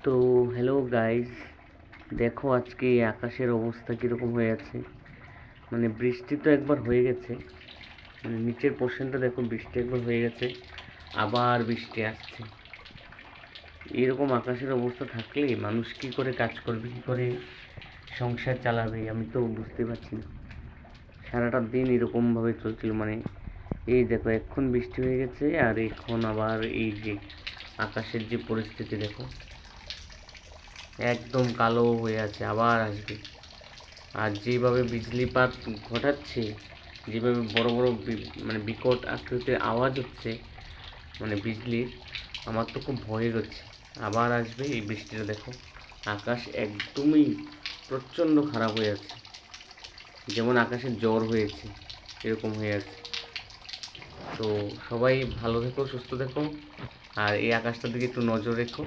তো hello guys, দেখো আজকে এই আকাশের অবস্থা কীরকম হয়ে আছে। মানে বৃষ্টি তো একবার হয়ে গেছে, মানে নিচের পোর্শনটা দেখো, বৃষ্টি একবার হয়ে গেছে, আবার বৃষ্টি আসছে। এরকম আকাশের অবস্থা থাকলে মানুষ কী করে কাজ করবে, কী করে সংসার চালাবে, আমি তো বুঝতে পারছি না। সারাটা দিন এরকমভাবে চলছিল, মানে এই দেখো এখন বৃষ্টি হয়ে গেছে আর এখন আবার এই যে আকাশের যে পরিস্থিতি দেখো, একদম কালো হয়ে আছে, আবার আসবে। আর যেভাবে বিজলিপাত ঘটাচ্ছে, যেভাবে বড় বড় মানে বিকট আকৃতির আওয়াজ হচ্ছে মানে বিজলির, আমার তো খুব ভয় করছে আবার আসবে এই বৃষ্টিটা। দেখো আকাশ একদমই প্রচণ্ড খারাপ হয়ে আছে, যেমন আকাশে জ্বর হয়েছে এরকম হয়ে আছে। তো সবাই ভালো থেকো, সুস্থ থেকো, আর এই আকাশটার দিকে একটু নজর রেখো।